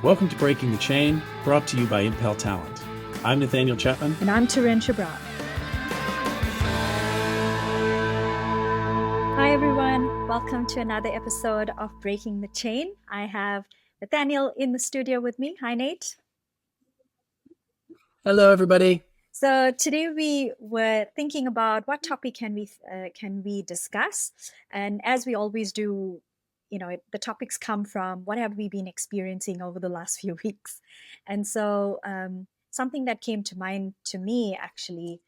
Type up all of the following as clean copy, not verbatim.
Welcome to Breaking the Chain, brought to you by Impel Talent. I'm Nathaniel Chapman. And I'm Terentia Browne. Hi, everyone. Welcome to another episode of Breaking the Chain. I have Nathaniel in the studio with me. Hi, Nate. Hello, everybody. So today we were thinking about what topic can we discuss, and as we always do, the topics come from what have we been experiencing over the last few weeks, and so something that came to mind to me actually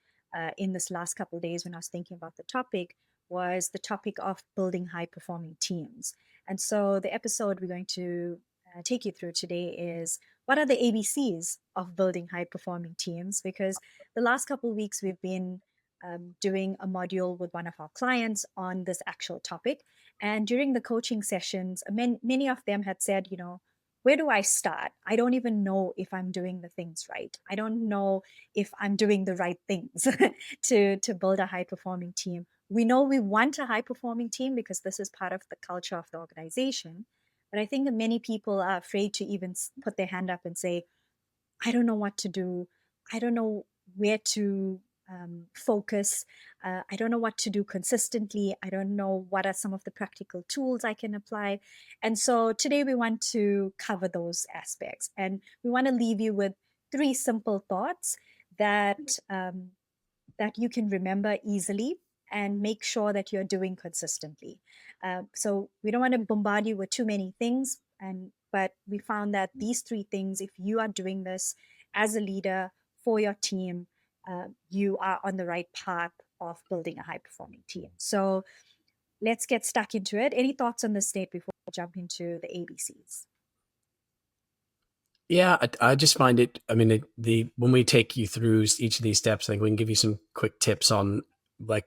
in this last couple of days when I was thinking about the topic was the topic of building high performing teams, and so the episode we're going to take you through today is what are the ABCs of building high performing teams? Because the last couple of weeks we've been doing a module with one of our clients on this actual topic. And during the coaching sessions, many of them had said, where do I start? I don't even know if I'm doing the things right. I don't know if I'm doing the right things to build a high performing team. We know we want a high performing team because this is part of the culture of the organization. But I think that many people are afraid to even put their hand up and say, I don't know what to do. I don't know where to focus. I don't know what to do consistently. I don't know what are some of the practical tools I can apply. And so today we want to cover those aspects. And we want to leave you with 3 simple thoughts that that you can remember easily and make sure that you're doing consistently. So we don't want to bombard you with too many things, but we found that these 3 things, if you are doing this as a leader for your team, you are on the right path of building a high performing team. So let's get stuck into it. Any thoughts on this, Nate, before we jump into the ABCs? Yeah, I just find it, when we take you through each of these steps, I think we can give you some quick tips on like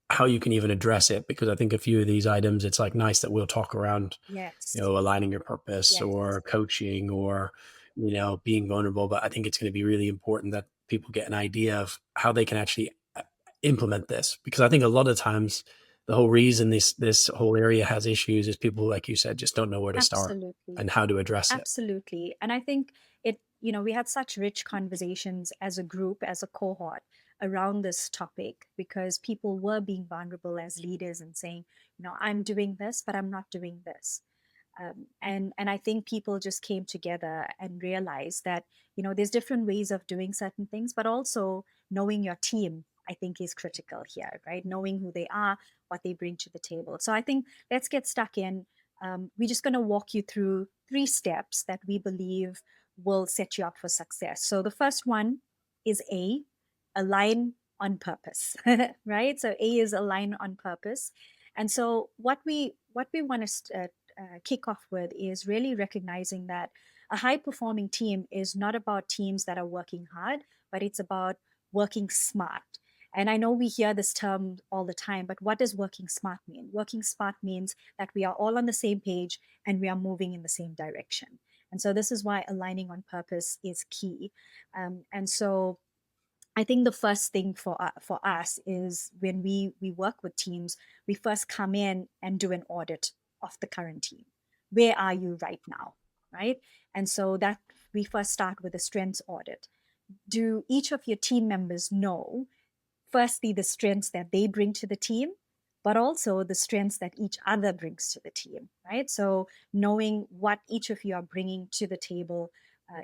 how you can even address it, because I think a few of these items, it's like nice that we'll talk around, Yes. aligning your purpose Yes. or coaching or, being vulnerable. But I think it's going to be really important that people get an idea of how they can actually implement this, because I think a lot of times the whole reason this whole area has issues is people, like you said, just don't know where to start and how to address it. Absolutely. And I think we had such rich conversations as a group, as a cohort around this topic, because people were being vulnerable as leaders and saying, I'm doing this, but I'm not doing this. And I think people just came together and realized that, there's different ways of doing certain things, but also knowing your team, I think, is critical here, right? Knowing who they are, what they bring to the table. So I think let's get stuck in. We're just going to walk you through 3 steps that we believe will set you up for success. So the first one is align on purpose, right? So A is align on purpose. And so what we want to kick off with is really recognizing that a high performing team is not about teams that are working hard, but it's about working smart. And I know we hear this term all the time, but what does working smart mean? Working smart means that we are all on the same page and we are moving in the same direction. And so this is why aligning on purpose is key. And so I think the first thing for us is when we work with teams, we first come in and do an audit of the current team. Where are you right now, right? And so that we first start with a strengths audit. Do each of your team members know, firstly, the strengths that they bring to the team, but also the strengths that each other brings to the team, right? So knowing what each of you are bringing to the table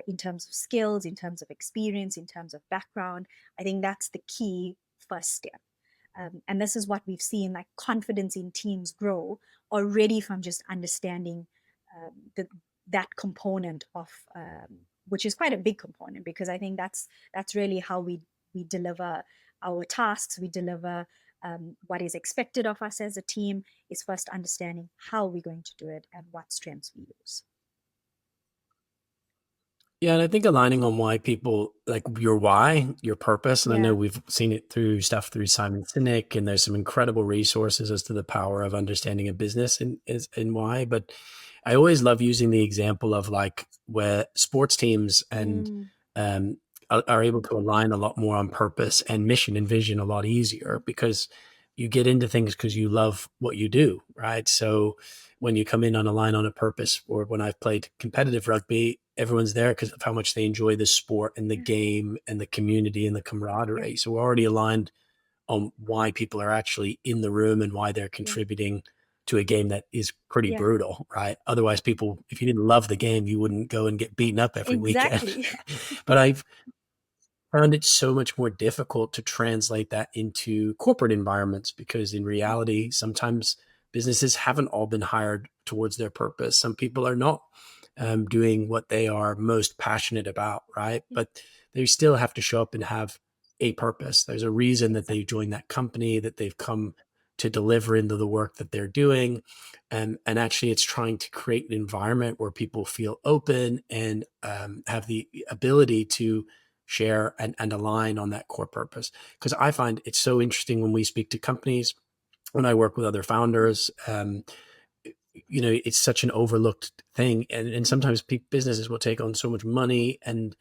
in terms of skills, in terms of experience, in terms of background, I think that's the key first step. And this is what we've seen, like confidence in teams grow already from just understanding that component of, which is quite a big component, because I think that's really how we deliver our tasks, we deliver what is expected of us as a team, is first understanding how we're going to do it and what strengths we use. Yeah, and I think aligning on why people, like your why, your purpose, and I know we've seen it through Simon Sinek, and there's some incredible resources as to the power of understanding a business and why. But I always love using the example of like where sports teams and are able to align a lot more on purpose and mission and vision a lot easier, because you get into things because you love what you do, right? So when you come in on a line on a purpose, or when I've played competitive rugby, everyone's there because of how much they enjoy the sport and the Yeah. game and the community and the Yeah. camaraderie. So we're already aligned on why people are actually in the room and why they're Yeah. contributing to a game that is pretty Yeah. brutal, right? Otherwise, people, if you didn't love the game, you wouldn't go and get beaten up every weekend. Exactly. But I've found it so much more difficult to translate that into corporate environments because in reality, sometimes businesses haven't all been hired towards their purpose. Some people are not doing what they are most passionate about, right? Yeah. But they still have to show up and have a purpose. There's a reason that they Exactly. joined that company, that they've come to deliver into the work that they're doing. And actually, it's trying to create an environment where people feel open and have the ability to share and align on that core purpose. Because I find it's so interesting when we speak to companies, when I work with other founders, it's such an overlooked thing, and sometimes businesses will take on so much money and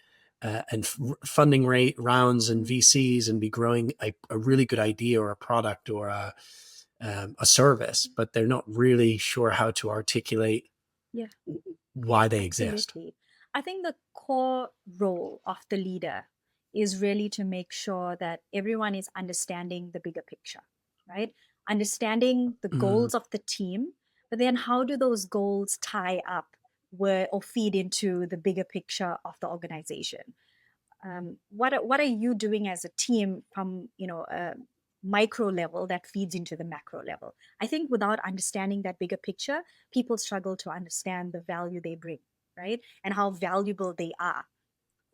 funding rate rounds and Mm. VCs and be growing a really good idea or a product or a service, but they're not really sure how to articulate Yeah. why they exist. Absolutely. I think the core role of the leader is really to make sure that everyone is understanding the bigger picture, right? Understanding the Mm, goals of the team, but then how do those goals tie up where or feed into the bigger picture of the organization? What are you doing as a team from a micro level that feeds into the macro level? I think without understanding that bigger picture, people struggle to understand the value they bring, right, and how valuable they are,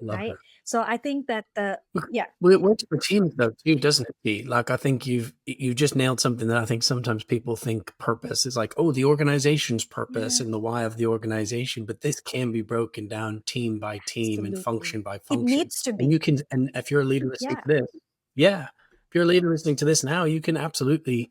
love right? that. So I think that the yeah. Well, it works for teams though too, doesn't it, T? Like, I think you just nailed something that I think sometimes people think purpose is like, oh, the organization's purpose Yeah. and the why of the organization, but this can be broken down team by team and Absolutely. function by It function. needs to And you be. can, and if you're a leader listening Yeah. to this, yeah, if you're a leader listening to this now, you can absolutely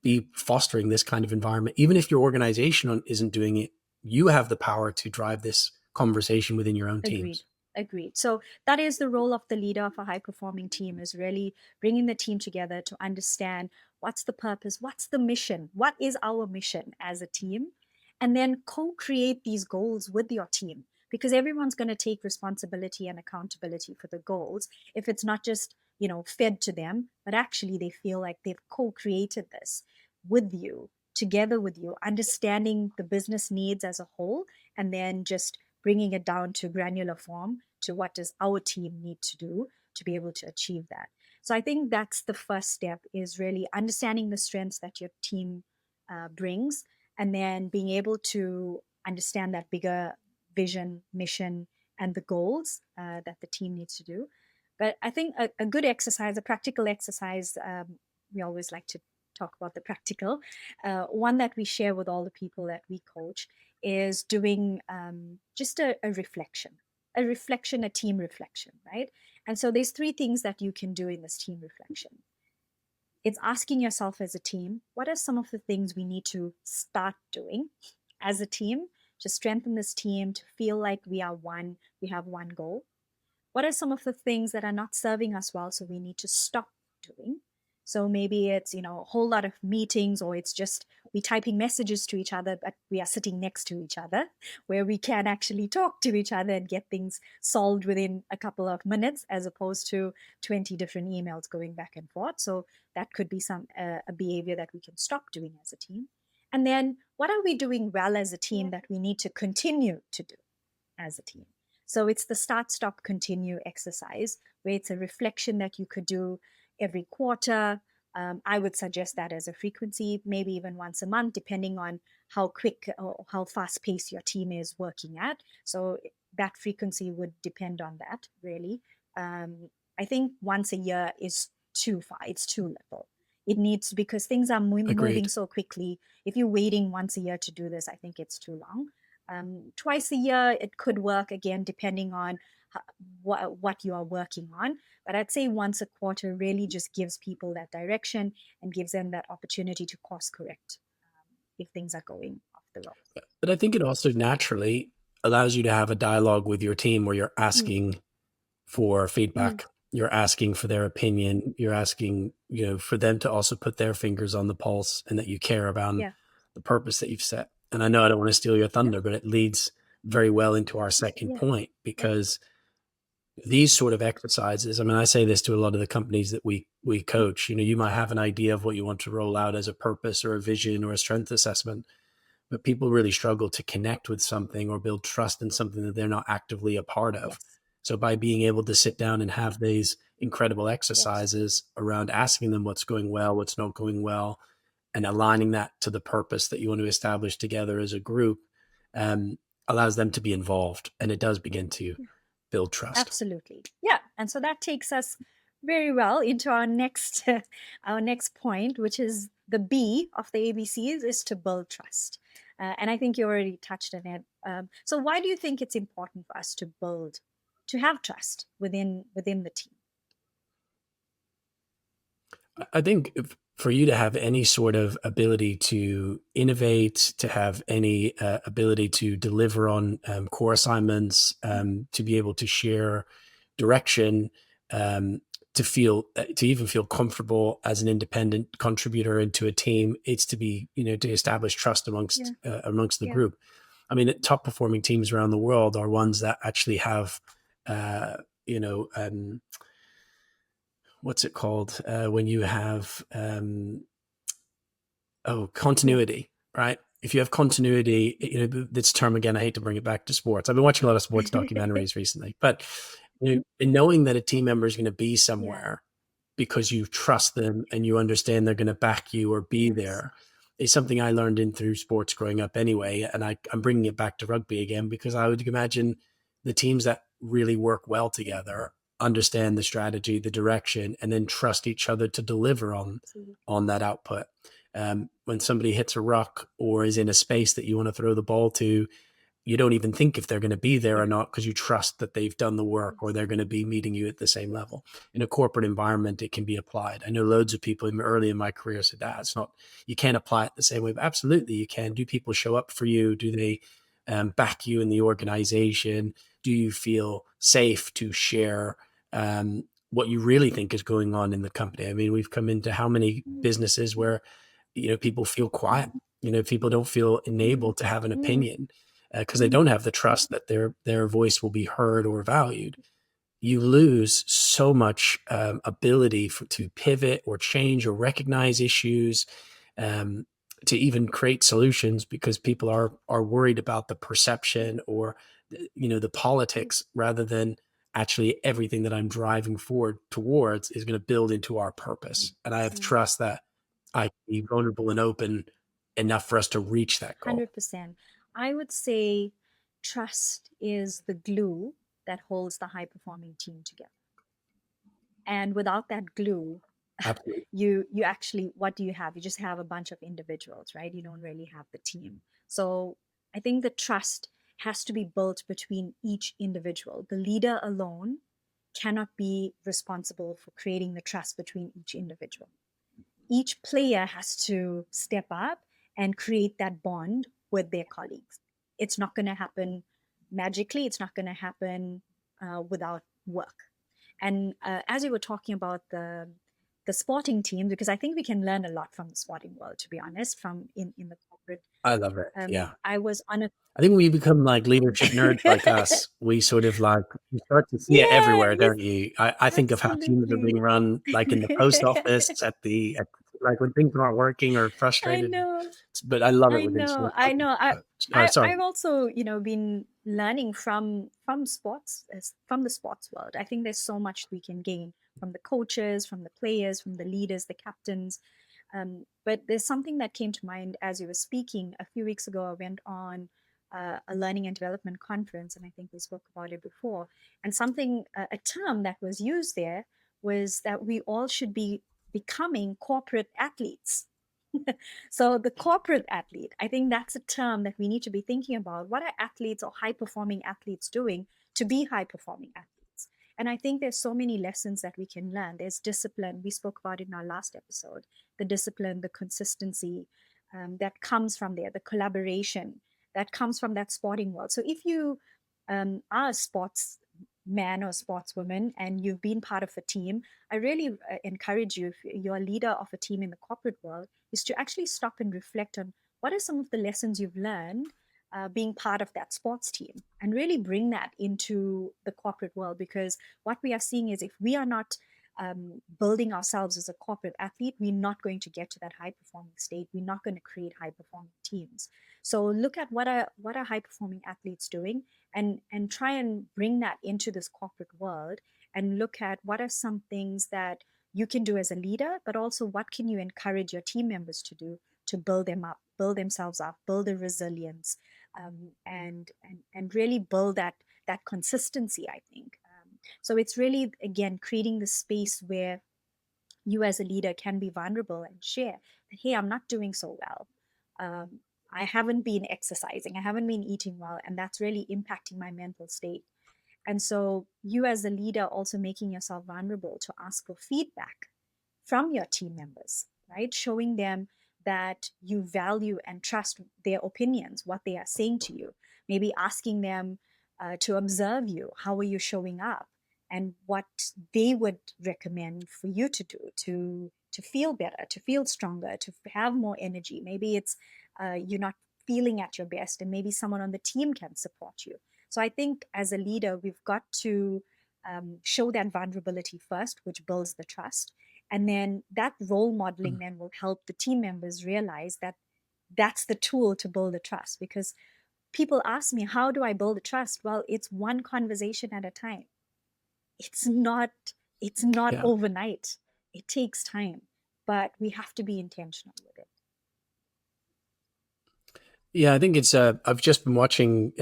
be fostering this kind of environment. Even if your organization isn't doing it, you have the power to drive this conversation within your own Agreed. teams. Agreed. So that is the role of the leader of a high performing team, is really bringing the team together to understand what's the purpose, what's the mission, what is our mission as a team, and then co-create these goals with your team, because everyone's going to take responsibility and accountability for the goals if it's not just, fed to them, but actually they feel like they've co-created this with you, together with you, understanding the business needs as a whole, and then just bringing it down to granular form to what does our team need to do to be able to achieve that. So I think that's the first step, is really understanding the strengths that your team brings, and then being able to understand that bigger vision, mission, and the goals that the team needs to do. But I think a good exercise, a practical exercise, we always like to talk about the practical, one that we share with all the people that we coach is doing just a reflection, a team reflection, right? And so there's three things that you can do in this team reflection. It's asking yourself as a team, what are some of the things we need to start doing as a team to strengthen this team, to feel like we are one, we have one goal? What are some of the things that are not serving us well, so we need to stop doing? So maybe it's, a whole lot of meetings, or it's just we typing messages to each other, but we are sitting next to each other, where we can actually talk to each other and get things solved within a couple of minutes, as opposed to 20 different emails going back and forth. So that could be some a behavior that we can stop doing as a team. And then what are we doing well as a team that we need to continue to do as a team? So it's the start, stop, continue exercise, where it's a reflection that you could do every quarter. I would suggest that as a frequency, maybe even once a month, depending on how quick or how fast paced your team is working at. So that frequency would depend on that, really. Um, I think once a year is too far, it's too little. It needs, because things are moving Agreed. so quickly. If you're waiting once a year to do this, I think it's too long. Twice a year, it could work, again, depending on what you are working on. But I'd say once a quarter really just gives people that direction and gives them that opportunity to course correct if things are going off the rails. But I think it also naturally allows you to have a dialogue with your team where you're Mm, asking for mm, feedback. You're asking for their opinion. You're asking, for them to also put their fingers on the pulse and that you care about yeah. the purpose that you've set. And I know I don't want to steal your No. thunder, but it leads very well into our second Yeah. point, Yeah. because these sort of exercises, I mean, I say this to a lot of the companies that we coach, you might have an idea of what you want to roll out as a purpose or a vision or a strength assessment, but people really struggle to connect with something or build trust in something that they're not actively a part of. Yes. So by being able to sit down and have these incredible Yes. exercises around asking them what's going well, what's not going well, and aligning that to the purpose that you want to establish together as a group, um, allows them to be involved, and it does begin to build trust. Absolutely. Yeah. And so that takes us very well into our next our next point, which is the B of the ABCs, is to build trust. And I think you already touched on it. So why do you think it's important for us to build, to have trust within the team? I think for you to have any sort of ability to innovate, to have any ability to deliver on core assignments, to be able to share direction, um, to even feel comfortable as an independent contributor into a team, it's to be, to establish trust Yeah. amongst the Yeah. group. I mean, top performing teams around the world are ones that actually have, uh, you know, um, what's it called when you have Yeah. continuity, right? If you have continuity, this term again, I hate to bring it back to sports. I've been watching a lot of sports documentaries recently, but in knowing that a team member is going to be Yeah. somewhere because you trust them and you understand they're going to back you or be Yes. there, is something I learned in through sports growing up anyway. And I'm bringing it back to rugby again, because I would imagine the teams that really work well together understand the strategy, the direction, and then trust each other to deliver Absolutely. on that output. When somebody hits a rock or is in a space that you want to throw the ball to, you don't even think if they're going to be there Yeah. or not, because you trust that they've done the work or Yes. they're going to be meeting you at the same level. In a corporate environment, it can be applied. I know loads of people early in my career said that it's not, you can't apply it the same way, but absolutely you can. Do people show up for you? Do they back you in the organization? Do you feel safe to share what you really think is going on in the company? I mean, we've come into how many businesses where people feel quiet. People don't feel enabled to have an Mm. opinion because they don't have the trust that their voice will be heard or valued. You lose so much ability to pivot or change or recognize issues, um, to even create solutions, because people are worried about the perception or the politics, rather than actually everything that I'm driving forward towards is going to build into our purpose. And I have Mm. trust that I can be vulnerable and open enough for us to reach that goal. 100%. I would say trust is the glue that holds the high performing team together. And without that glue, Absolutely. you actually, what do you have? You just have a bunch of individuals, right? You don't really have the team. So I think the trust has to be built between each individual. The leader alone cannot be responsible for creating the trust between each individual. Each player has to step up and create that bond with their colleagues. It's not going to happen magically. It's not going to happen without work. And as you were talking about the sporting teams, because I think we can learn a lot from the sporting world, to be honest, from in the corporate. I love it. Yeah. I was on a I think when you become like leadership nerds like us, we sort of like, you start to see it yeah, everywhere, yes, don't you? I think of how teams are absolutely. being run, like in the post office, like when things aren't working or I frustrated. know. But I love it I within know, sports I companies. know. Sorry. I've also, been learning from sports, from the sports world. I think there's so much we can gain from the coaches, from the players, from the leaders, the captains. But there's something that came to mind as you were speaking. A few weeks ago, I went on a learning and development conference, and I think we spoke about it before. And something, a term that was used there was that we all should be becoming corporate athletes. So the corporate athlete, I think that's a term that we need to be thinking about. What are athletes or high performing athletes doing to be high performing athletes? And I think there's so many lessons that we can learn. There's discipline. We spoke about it in our last episode. The discipline, the consistency that comes from there, the collaboration that comes from that sporting world. So if you are a sports man or sportswoman and you've been part of a team, I really encourage you, if you're a leader of a team in the corporate world, is to actually stop and reflect on what are some of the lessons you've learned being part of that sports team, and really bring that into the corporate world. Because what we are seeing is if we are not building ourselves as a corporate athlete, we're not going to get to that high performing state. We're not going to create high performing teams. So look at what are high performing athletes doing, and try and bring that into this corporate world, and look at what are some things that you can do as a leader, but also what can you encourage your team members to do to build them up, build themselves up, build their resilience, and really build that consistency. I think so. It's really again creating the space where you as a leader can be vulnerable and share that, hey, I'm not doing so well. I haven't been exercising, I haven't been eating well, and that's really impacting my mental state. And so, you as a leader also making yourself vulnerable to ask for feedback from your team members, right? Showing them that you value and trust their opinions, what they are saying to you. Maybe asking them to observe you. How are you showing up? And what they would recommend for you to do to feel better, to feel stronger, to have more energy. Maybe it's you're not feeling at your best, and maybe someone on the team can support you. So I think as a leader, we've got to show that vulnerability first, which builds the trust. And then that role modeling then will help the team members realize that that's the tool to build the trust. Because people ask me, how do I build the trust? Well, it's one conversation at a time. It's not, it's not Yeah. overnight. It takes time, but we have to be intentional with it. Yeah, I think it's I've just been watching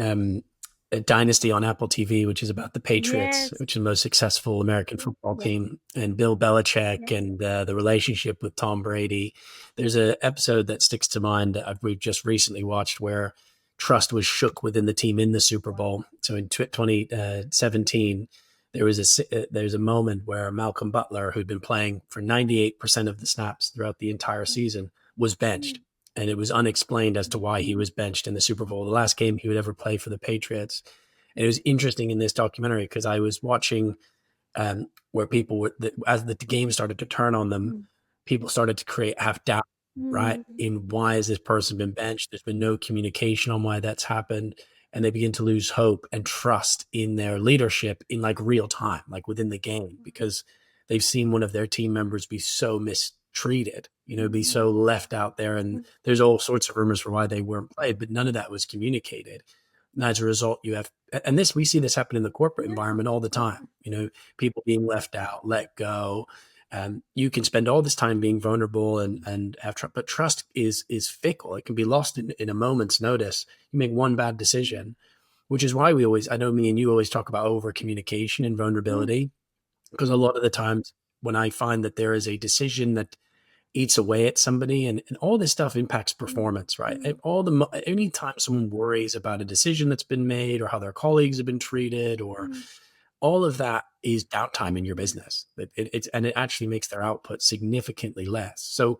a Dynasty on Apple TV, which is about the Patriots, Yes, which is the most successful American football yes, team, and Bill Belichick yes. and the relationship with Tom Brady. There's an episode that sticks to mind that we've just recently watched where trust was shook within the team in the Super Wow. Bowl. So in 2017, there's a moment where Malcolm Butler, who'd been playing for 98% of the snaps throughout the entire season, was benched, Mm, and it was unexplained as to mm, why he was benched in the Super Bowl, the last game he would ever play for the Patriots. And it was interesting in this documentary because I was watching where people were, as the game started to turn on them, mm, people started to have doubt, right? mm, In why has this person been benched? There's been no communication on why that's happened. And they begin to lose hope and trust in their leadership in like real time, like within the game, because they've seen one of their team members be so mistreated, be so left out there. And mm, there's all sorts of rumors for why they weren't played, but none of that was communicated. And as a result, you have, and this, we see this happen in the corporate yeah, environment all the time, people being left out, let go. You can spend all this time being vulnerable and have trust, but trust is fickle. It can be lost in a moment's notice. You make one bad decision, which is why I know me and you always talk about over communication and mm, vulnerability, because a mm, lot of the times when I find that there is a decision that eats away at somebody, and all this stuff impacts mm, performance, right? mm, Anytime someone worries about a decision that's been made or how their colleagues have been treated, or mm, all of that is downtime in your mm, business. And it actually makes their output significantly less. So,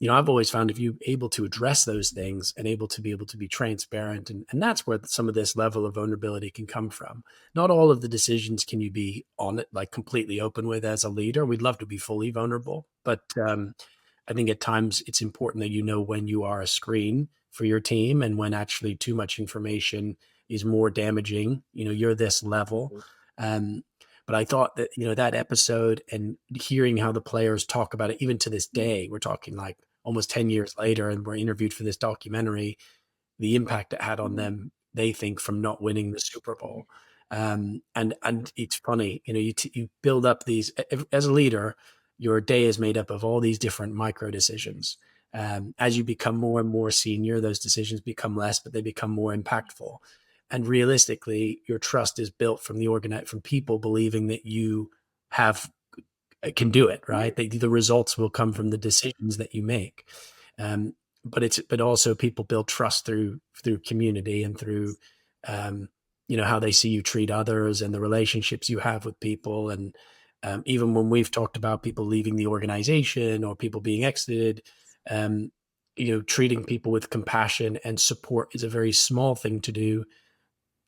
I've always found if you're able to address those things and able to be transparent, and that's where some of this level of vulnerability can come from. Not all of the decisions can you be on it, like completely open with as a leader. We'd love to be fully vulnerable, but I think at times it's important that you know when you are a screen for your team and when actually too much information is more damaging. You're this level. agreed. Um, but I thought that, that episode and hearing how the players talk about it, even to this Mm, day, we're talking like almost 10 years later, and we're interviewed for this documentary, the impact it had on mm, them, they think, from not winning the Super yeah, Bowl. And it's funny, you build up these, as a leader, your day is made up of all these different micro decisions. As you become more and more senior, those decisions become less, but they become more impactful. And realistically, your trust is built from from people believing that you have can do it, yeah, right? The results will come from the decisions that you make. Um, but also people build trust through community and through um, how they see you treat others and the relationships you have with people. And even when we've talked about people leaving the organization or people being exited, um, treating people with compassion and support is a very small thing to do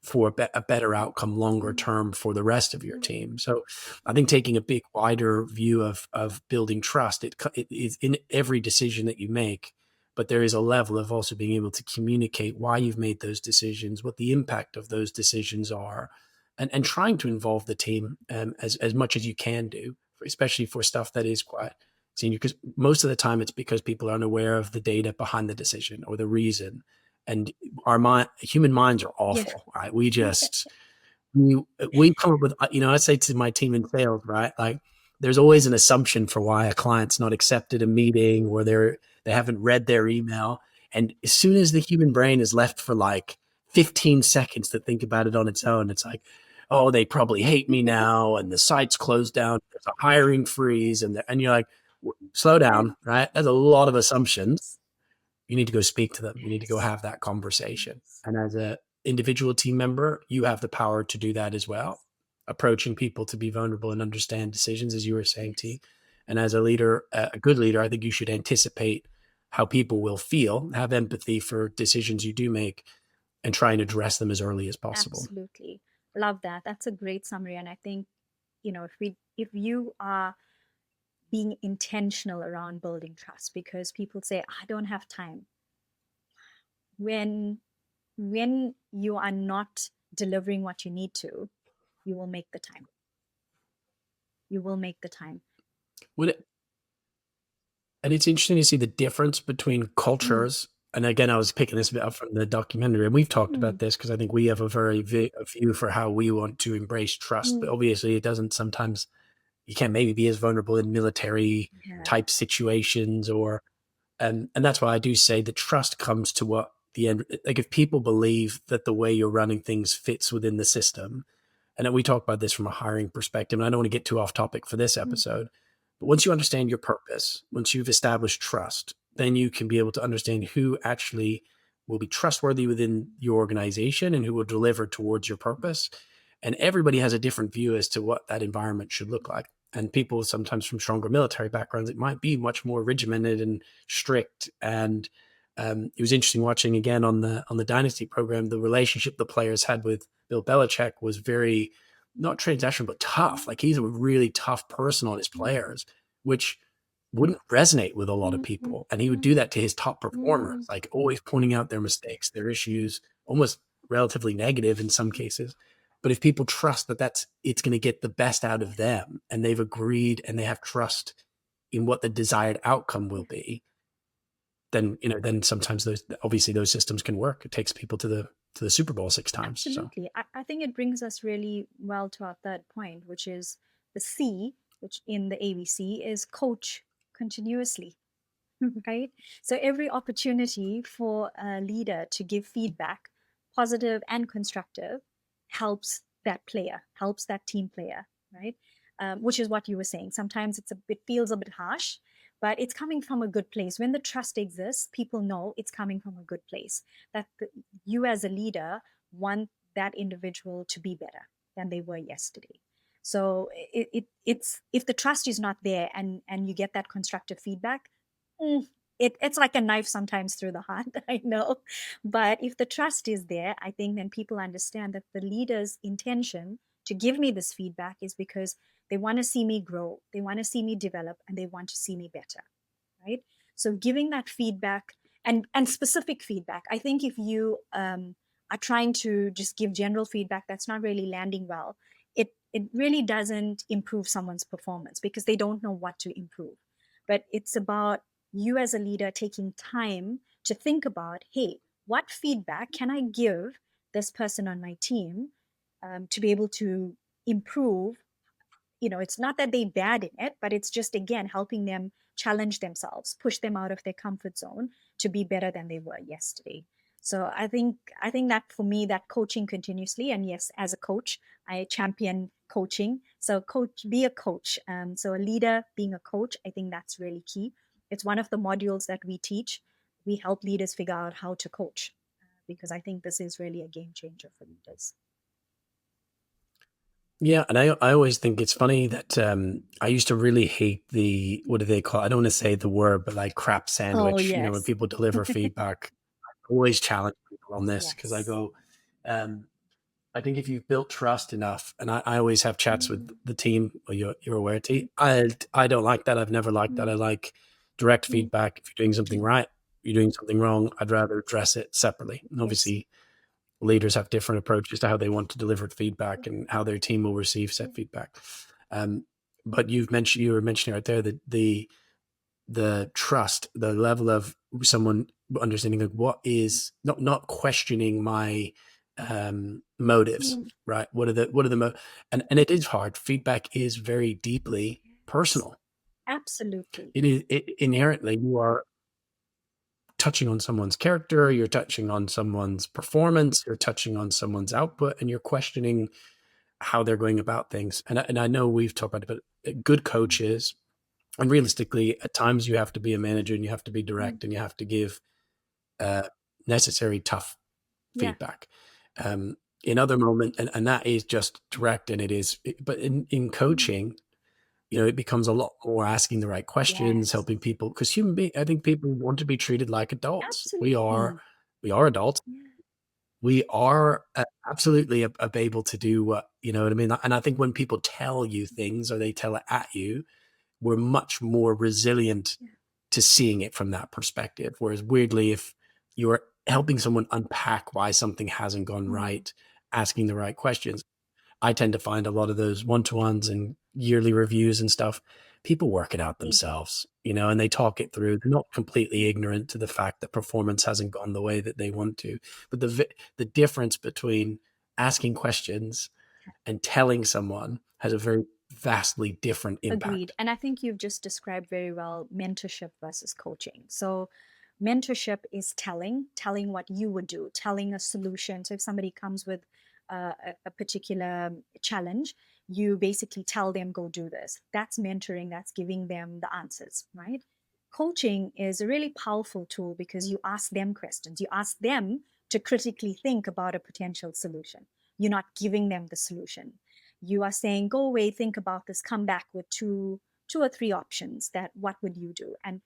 for a better outcome longer mm, term for the rest of your mm, team. So I think taking a big wider view of building trust, it is in every decision that you make, but there is a level of also being able to communicate why you've made those decisions, what the impact of those decisions are, and trying to involve the team as much as you can do, especially for stuff that is quite senior. Because most of the time, it's because people are unaware of the data behind the decision or the reason. And human minds are Yes. awful, right? We come up with, I say to my team in sales, right? Like, there's always an assumption for why a client's not accepted a meeting or they haven't read their email. And as soon as the human brain is left for like 15 seconds to think about it on its own, it's like, oh, they probably hate me now, and the site's closed down. There's a hiring freeze, and you're like, slow down, right? There's a lot of assumptions. You need to go speak to them. You need to go Yes. have that conversation. Yes. And as a individual team member, you have the power to do that as well. Approaching people to be vulnerable and understand decisions, as you were saying, T. Yes. And as a leader, a good leader, I think you should anticipate how people will feel, have empathy for decisions you do make, and try and address them as early as possible. Absolutely. Love that. That's a great summary. And I think, if you are being intentional around building trust, because people say, I don't have time. When you are not delivering what you need to, you will make the time. You will make the time. Would it, and it's interesting to see the difference between Mm, cultures. And again, I was picking this bit up from the documentary, and we've talked about mm, this because I think we have a very a view for how we want to embrace trust. But mm. obviously, it doesn't sometimes. You can't maybe be as vulnerable in military Yeah. type situations, or and that's why I do say that trust comes to what the end. Like, if people believe that the way you're running things fits within the system, and we talk about this from a hiring perspective, and I don't want to get too off topic for this Mm, episode, but once you understand your purpose, once you've established trust, then you can be able to understand who actually will be trustworthy within your organization and who will deliver towards your purpose. And everybody has a different view as to what that environment should look like. And people sometimes from stronger military backgrounds, it might be much more regimented and strict. And it was interesting watching again on the Dynasty program. The relationship the players had with Bill Belichick was very not transactional but tough. Like, he's a really tough person on his players, which wouldn't resonate with a lot of mm, mm, people. And he would mm, do that to his top performers, mm. like always pointing out their mistakes, their issues, almost relatively negative in some cases. But if people trust that it's going to get the best out of them, and they've agreed and they have trust in what the desired outcome will Yes. be, then sometimes those systems can work. It takes people to the Super Bowl 6 times. So Absolutely. I think it brings us really well to our third point, which is the C, which in the ABC is coach continuously. Right? So every opportunity for a leader to give feedback, positive and constructive, helps that player, helps that team player, right? Which is what you were saying. Sometimes it feels a bit harsh, but it's coming from a good place. When the trust exists, people know it's coming from a good place. That you as a leader want that individual to be better than they were yesterday. So it's if the trust is not there and you get that constructive feedback, mm, it's like a knife sometimes through the heart, I know. But if the trust is there, I think then people understand that the leader's intention to give me this feedback is because they want to see me grow, they want to see me develop, and they want to see me better, right? So giving that feedback and specific feedback, I think if you are trying to just give general feedback that's not really landing well, it really doesn't improve someone's performance because they don't know what to improve. But it's about you as a leader taking time to think about, hey, what feedback can I give this person on my team to be able to improve. It's not that they're bad in it, but it's just, again, helping them challenge themselves, push them out of their comfort zone to be better than they were yesterday. So I think that for me, that coaching continuously, and yes, as a coach, I champion coaching. So coach, be a coach. So a leader being a coach, I think that's really key. It's one of the modules that we teach. We help leaders figure out how to coach because I think this is really a game changer for leaders. yeah, and I always think it's funny that I used to really hate the, what do they call it? I don't want to say the word, but like crap Oh, sandwich. When yes. people deliver feedback, I always challenge people on this because I Yes. go, um, I think if you've built trust enough, and I always have chats with Mm, the team, or you're aware, T. I don't like that. I've never liked that. mm, I like direct mm, feedback. If you're doing something mm. right, you're doing something wrong, I'd rather address it separately. And Yes. obviously, leaders have different approaches to how they want to deliver feedback Yeah. and how their team will receive Yeah. said feedback. But you were mentioning right there that the trust, the level of someone understanding like what is not questioning my motives, Mm. right? And it is hard. Feedback is very deeply Yes. personal. Absolutely. Inherently you are touching on someone's character, you're touching on someone's performance, you're touching on someone's output, and you're questioning how they're going about things. And I know we've talked about it, but good coaches, and realistically, at times you have to be a manager and you have to be Mm. direct and you have to give uh, necessary tough Yeah. feedback. In other moments, and that is just direct, and it is. But in Mm. coaching, it becomes a lot more asking the right questions, Yes. helping people because I think people want to be treated like adults. Absolutely. We are adults. Yeah. We are absolutely able to do what you know what I mean. And I think when people tell you things or they tell it at you, we're much more resilient Yeah. to seeing it from that perspective. Whereas weirdly, if you're helping someone unpack why something hasn't gone Mm. right, asking the right questions, I tend to find a lot of those one-to-ones and yearly reviews and stuff, people work it out Mm. themselves, and they talk it through. They're not completely ignorant to the fact that performance hasn't gone the way that they want to. But the difference between asking questions and telling someone has a very vastly different Agreed. impact. And I think you've just described very well mentorship versus coaching. So, mentorship is telling what you would do, telling a solution. So, if somebody comes with a particular challenge, you basically tell them, go do this. That's mentoring, that's giving them the answers, right? Coaching is a really powerful tool because you ask them questions, you ask them to critically think about a potential solution. You're not giving them the solution, you are saying, go away, think about this, come back with two or three options, that what would you do? And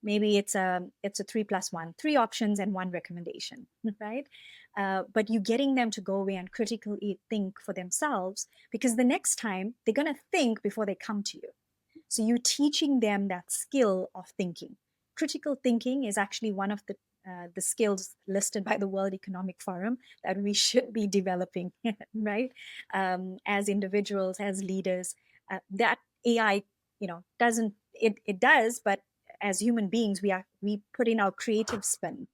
maybe it's a 3+1, three options and one recommendation, right? But you getting them to go away and critically think for themselves, because the next time they're going to think before they come to you. So you're teaching them that skill of thinking. Critical thinking is actually one of the skills listed by the World Economic Forum that we should be developing, right? As individuals, as leaders, that AI, doesn't, it does, but as human beings, we put in our creative spin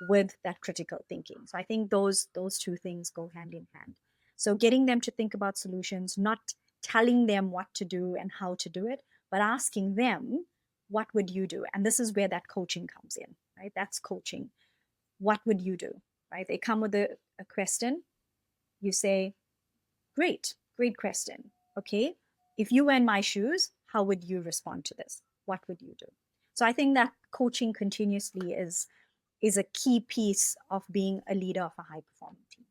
with that critical thinking. So I think those two things go hand in hand. So getting them to think about solutions, not telling them what to do and how to do it, but asking them, what would you do? And this is where that coaching comes in, right? That's coaching. What would you do? Right? They come with a question. You say, great question. Okay. If you were in my shoes, how would you respond to this? What would you do? So I think that coaching continuously is a key piece of being a leader of a high performing team.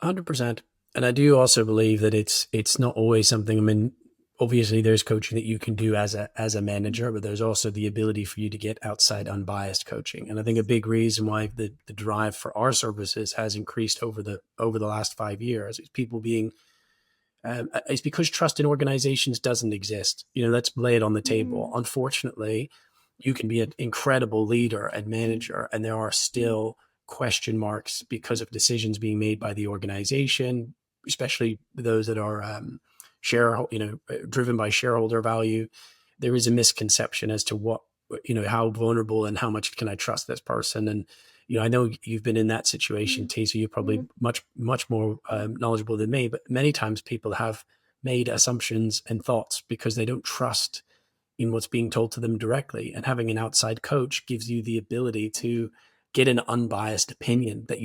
100%. And I do also believe that it's not always something. I mean, obviously there's coaching that you can do as a manager, but there's also the ability for you to get outside unbiased coaching. And I think a big reason why the drive for our services has increased over the last 5 years is people being it's because trust in organizations doesn't exist. Let's lay it on the table. Mm. Unfortunately, you can be an incredible leader and Mm. manager, and there are Mm. still question marks because of decisions being made by the organization, especially those that are driven by shareholder value. There is a misconception as to how vulnerable and how much can I trust this person. And I know you've been in that situation, Mm. T, so you're probably Mm. much more knowledgeable than me. But many times people have made assumptions and thoughts because they don't trust in what's being told to them directly. And having an outside coach gives you the ability to get an unbiased opinion that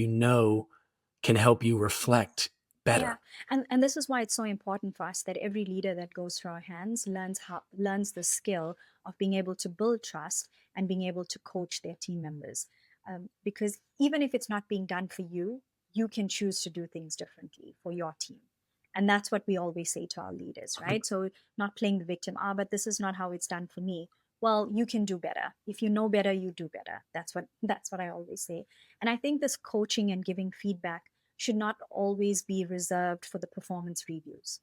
can help you reflect Yeah, better. and this is why it's so important for us that every leader that goes through our hands learns the skill of being able to build trust and being able to coach their team members. Because even if it's not being done for you, you can choose to do things differently for your team. And that's what we always say to our leaders, right? So not playing the victim, but this is not how it's done for me. Well, you can do better. If you know better, you do better. That's what I always say. And I think this coaching and giving feedback should not always be reserved for the performance reviews.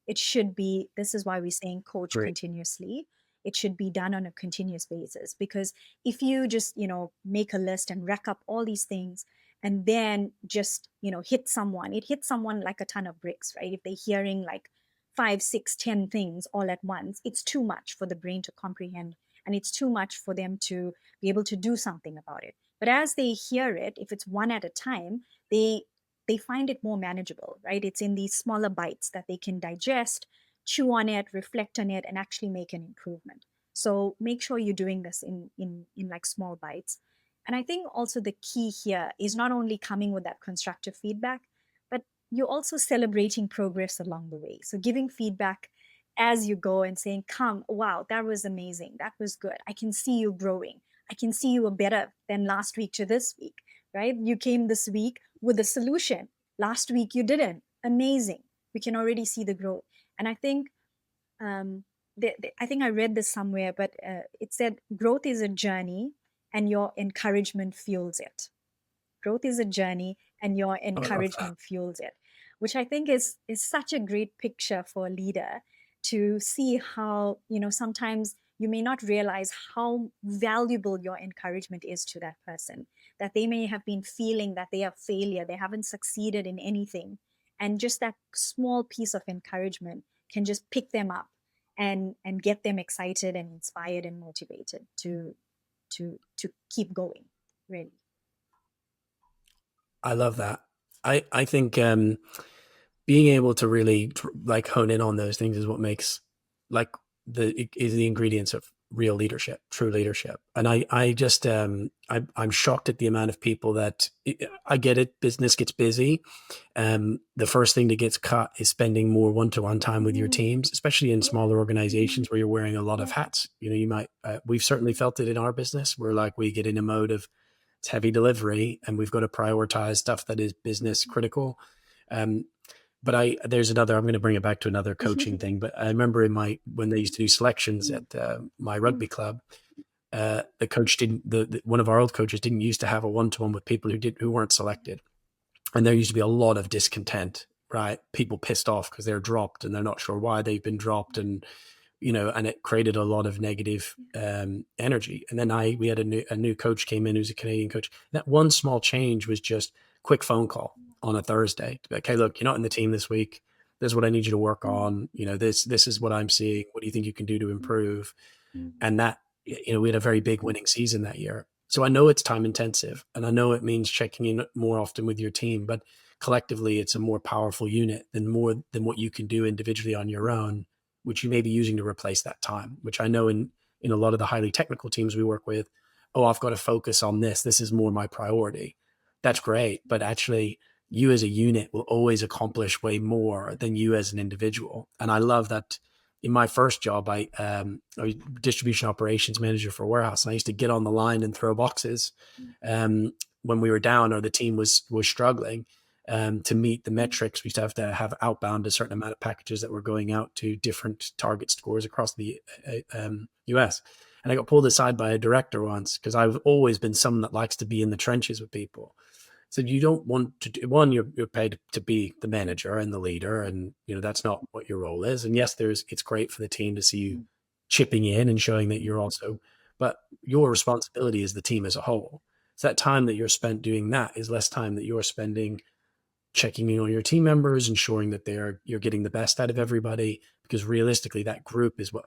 It should be, this is why we're saying coach Great. continuously. It should be done on a continuous basis. Because if you just, make a list and rack up all these things and then just, hit someone, it hits someone like a ton of bricks, right? If they're hearing like 5, 6, 10 things all at once, it's too much for the brain to comprehend, and it's too much for them to be able to do something about it. But as they hear it, if it's one at a time, they they find it more manageable, right? It's in these smaller bites that they can digest, chew on it, reflect on it, and actually make an improvement. So make sure you're doing this in like small bites. And I think also the key here is not only coming with that constructive feedback, but you're also celebrating progress along the way. So giving feedback as you go and saying, come, wow, that was amazing. That was good. I can see you growing. I can see you are better than last week to this week, right? You came this week with a solution. Last week you didn't. Amazing. We can already see the growth. And I think I think I read this somewhere, but it said growth is a journey and your encouragement fuels it. Growth is a journey and your Oh, I love that. encouragement fuels it, which I think is such a great picture for a leader to see how, sometimes you may not realize how valuable your encouragement is to that person, that they may have been feeling that they are failure, they haven't succeeded in anything, and just that small piece of encouragement can just pick them up and get them excited and inspired and motivated to keep going, really. I love that. I think being able to really like hone in on those things is what makes like is the ingredients of real leadership, true leadership. And I just I'm shocked at the amount of people that I get it. Business gets busy. The first thing that gets cut is spending more one-to-one time with your Mm, teams, especially in yeah. smaller Mhm. organizations where you're wearing a lot of Yeah. hats. You might we've certainly felt it in our business where like we get in a mode of it's heavy delivery and we've got to prioritize stuff that is business critical. Um, but there's another, I'm going to bring it back to another coaching thing, but I remember when they used to do selections Mm, at my mm, rugby club, the coach didn't, one of our old coaches didn't used to have a one-to-one with people who weren't selected. And there used to be a lot of discontent, right? People pissed off because they're dropped and they're not sure why they've been dropped. And it created a lot of negative energy. And then we had a new coach came in who's a Canadian coach. That one small change was just quick phone call on a Thursday to be like, hey, look, you're not in the team this week. This is what I need you to work mm, on. This is what I'm seeing. What do you think you can do to mm, improve? mm, And that, we had a very big winning season that year. So I know it's time intensive and I know it means checking in more often with your team, but collectively it's a more powerful unit than what you can do individually on your own, which you may be using to replace that time, which I know in a lot of the highly technical teams we work with, oh, I've got to focus on this. This is more my priority. That's great. But actually, you as a unit will always accomplish way more than you as an individual. And I love that in my first job, I was distribution operations manager for a warehouse, and I used to get on the line and throw boxes when we were down or the team was struggling. To meet the mm, metrics, we used to have outbound a certain amount of packages that were going out to different target stores across the US. And I got pulled aside by a director once because I've always been someone that likes to be in the trenches with people. So you don't want to do one, you're paid to be the manager and the leader, and that's not what your role is. And yes, it's great for the team to see you mm. chipping in and showing that you're also, but your responsibility is the team as a whole. So that time that you're spent doing that is less time that you're spending checking in on your team members, ensuring that you're getting the best out of everybody, because realistically, that group is what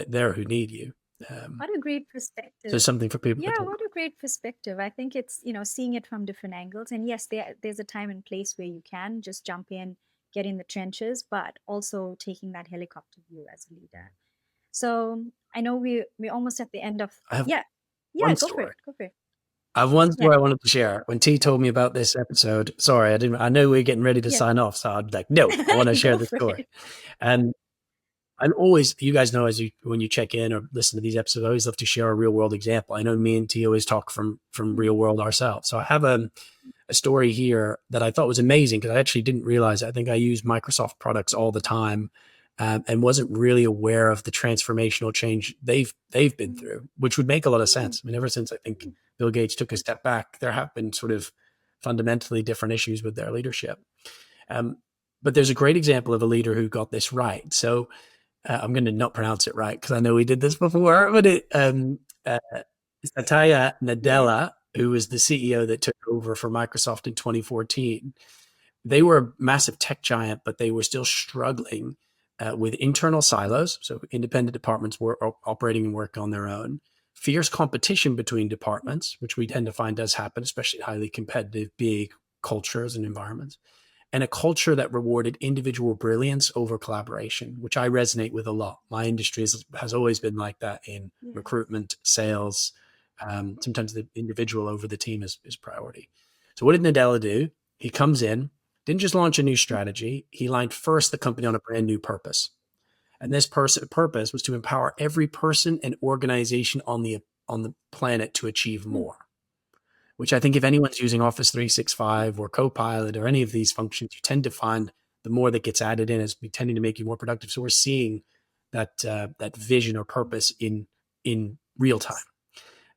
they're who need you. Um, What a great so perspective. something for people to Yeah, think what a great perspective. I think it's, seeing it from different angles. And yes, there's a time and place where you can just jump in, get in the trenches, but also taking that helicopter view as a leader. So I know we're almost at the end of, I have yeah. Yeah, one go for it. story. Go for it. I have one Yeah. story I wanted to share. When T told me about this episode, sorry, I didn't. I know we are getting ready to Yeah. sign off, so I'd be like, no, I want to share Go the for story. it. And I'm always, you guys know, when you check in or listen to these episodes, I always love to share a real world example. I know me and T always talk from Mm, real world ourselves. So I have a story here that I thought was amazing because I actually didn't realize it. I think I use Microsoft products all the time, and wasn't really aware of the transformational change they've been mm, through, which would make a lot of mm, sense. I mean, ever since I think Bill Gates took a step back, there have been sort of fundamentally different issues with their leadership. Um, but there's a great example of a leader who got this right. So I'm going to not pronounce it right because I know we did this before, but Satya Yes. Nadella, who was the CEO that took over for Microsoft in 2014. They were a massive tech giant, but they were still struggling with internal silos. So independent departments were operating and working on their own. Fierce competition between departments, which we tend to find does happen, especially in highly competitive, big cultures and environments, and a culture that rewarded individual brilliance over collaboration, which I resonate with a lot. My industry has always been like that in Yes. recruitment, sales. Sometimes the individual over the team is priority. So what did Nadella do? He comes in, didn't just launch a new strategy. He aligned first the company on a brand new purpose. And this purpose was to empower every person and organization on the planet to achieve Mm. more, which I think if anyone's using Office 365 or Copilot or any of these functions, you tend to find the more that gets added in is tending to make you more productive. So we're seeing that vision or purpose in real time.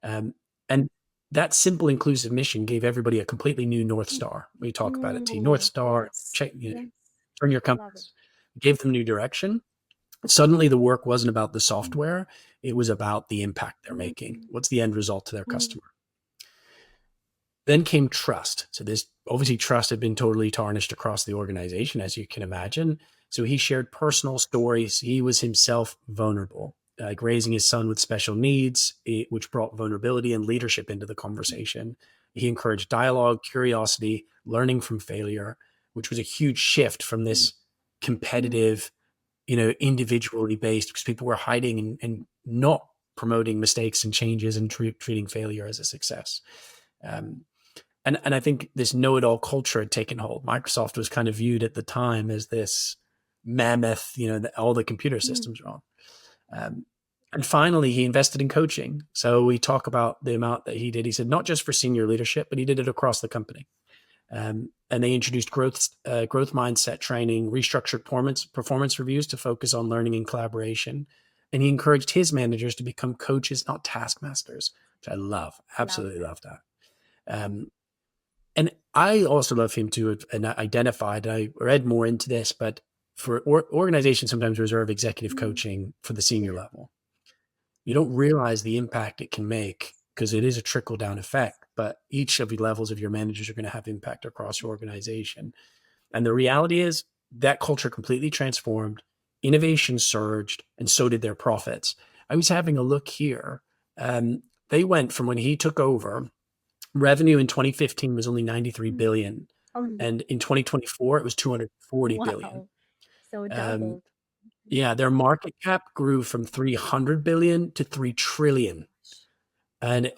Um, and that simple inclusive mission gave everybody a completely new North Star. We talk about it, T North Star, Yes. check, Yes. turn your Love it. compass, gave them new direction. Suddenly the work wasn't about the Mm. software. It was about the impact they're making. Mm. What's the end result to their Mm. customer? Then came trust. So this obviously trust had been totally tarnished across the organization, as you can imagine. So he shared personal stories. He was himself vulnerable, like raising his son with special needs, which brought vulnerability and leadership into the conversation. He encouraged dialogue, curiosity, learning from failure, which was a huge shift from this Mm. competitive, individually based, because people were hiding and not promoting mistakes and changes and treating failure as a success. Um, and I think this know-it-all culture had taken hold. Microsoft was kind of viewed at the time as this mammoth, that all the computer Mm. systems are on. Um, and finally, he invested in coaching. So we talk about the amount that he did. He said not just for senior leadership, but he did it across the company. And they introduced growth mindset training, restructured performance reviews to focus on learning and collaboration. And he encouraged his managers to become coaches, not taskmasters, which I love. Love Absolutely that. love that. Um, and I also love him to have identified, I read more into this, but for organizations sometimes reserve executive Mm. coaching for the senior Yeah. level. You don't realize the impact it can make because it is a trickle down effect, but each of the levels of your managers are going to have impact across your organization. And the reality is that culture completely transformed, innovation surged, and so did their profits. I was having a look here. They went from when he took over, revenue in 2015 was only 93 Mm. billion, Oh, and in 2024 it was 240 billion. wow. So Um, doubled. yeah, their market cap grew from 300 billion to 3 trillion, and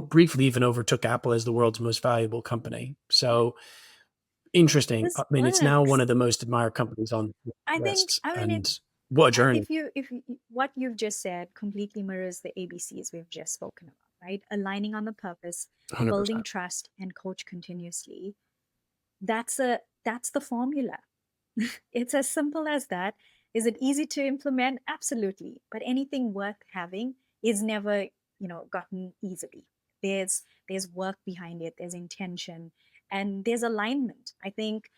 briefly even overtook Apple as the world's most valuable company. So interesting. This I mean, it's now one works. of the most admired companies on I think, lists, I mean, and what a journey. what you've just said completely mirrors the ABCs we've just spoken about, right? Aligning on the purpose, building 100%. trust, and coach continuously. That's the formula. It's as simple as that. Is it easy to implement? Absolutely. But anything worth having is never, gotten easily. There's work behind it, there's intention, and there's alignment. I think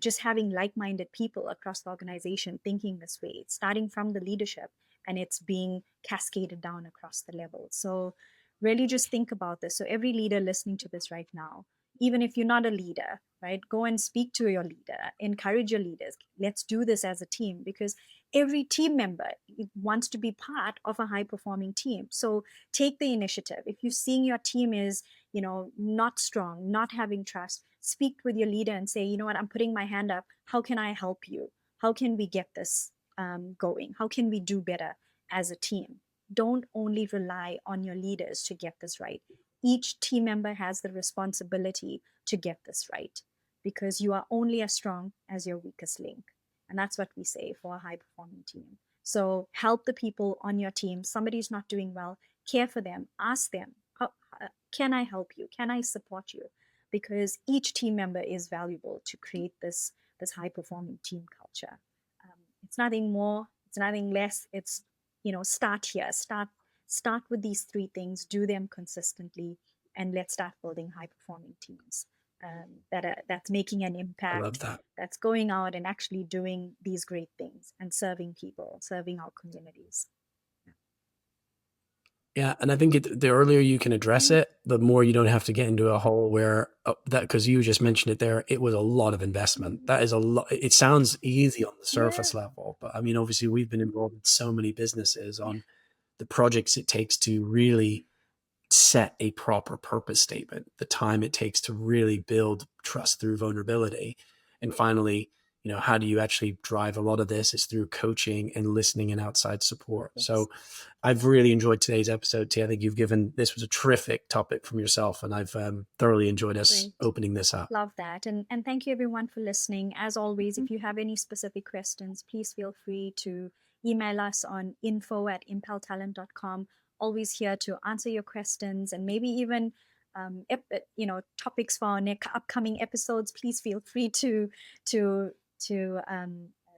just having like-minded people across the organization thinking this way, starting from the leadership, and it's being cascaded down across the levels. So really just think about this. So every leader listening to this right now, even if you're not a leader, right? Go and speak to your leader, encourage your leaders. Let's do this as a team, because every team member wants to be part of a high performing team. So take the initiative. If you're seeing your team is, not strong, not having trust, speak with your leader and say, you know what, I'm putting my hand up. How can I help you? How can we get this going? How can we do better as a team? Don't only rely on your leaders to get this right. Each team member has the responsibility to get this right, because you are only as strong as your weakest link. And that's what we say for a high performing team. So help the people on your team. Somebody's not doing well, care for them, ask them, can I help you? Can I support you? Because each team member is valuable to create this high performing team culture. It's nothing more, it's nothing less. It's, start here, start with these three things, do them consistently, and let's start building high performing teams. that's making an I love impact, that. that's going out and actually doing these great things and serving people, serving our communities. Yeah, and I think the earlier you can address it, the more you don't have to get into a hole where that, because you just mentioned it there, it was a lot of investment. That is a lot. It sounds easy on the Yeah. surface level, but I mean, obviously, we've been involved in so many businesses on the projects it takes to really set a proper purpose statement, the time it takes to really build trust through vulnerability. And finally, how do you actually drive a lot of this? Is through coaching and listening and outside support. Yes. So I've really enjoyed today's episode, T. I think this was a terrific topic from yourself, and I've thoroughly enjoyed us Great. opening this up. Love that. And thank you everyone for listening. As always, if you have any specific questions, please feel free to email us on info@impeltalent.com. Always here to answer your questions, and maybe even topics for our upcoming episodes. Please feel free to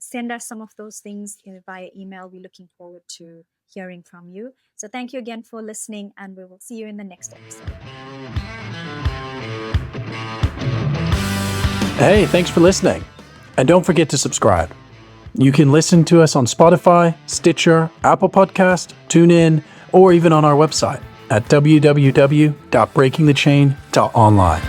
send us some of those things via email. We're looking forward to hearing from you. So thank you again for listening, and we will see you in the next episode. Hey, thanks for listening. And don't forget to subscribe. You can listen to us on Spotify, Stitcher, Apple Podcast, TuneIn, or even on our website at www.breakingthechain.online.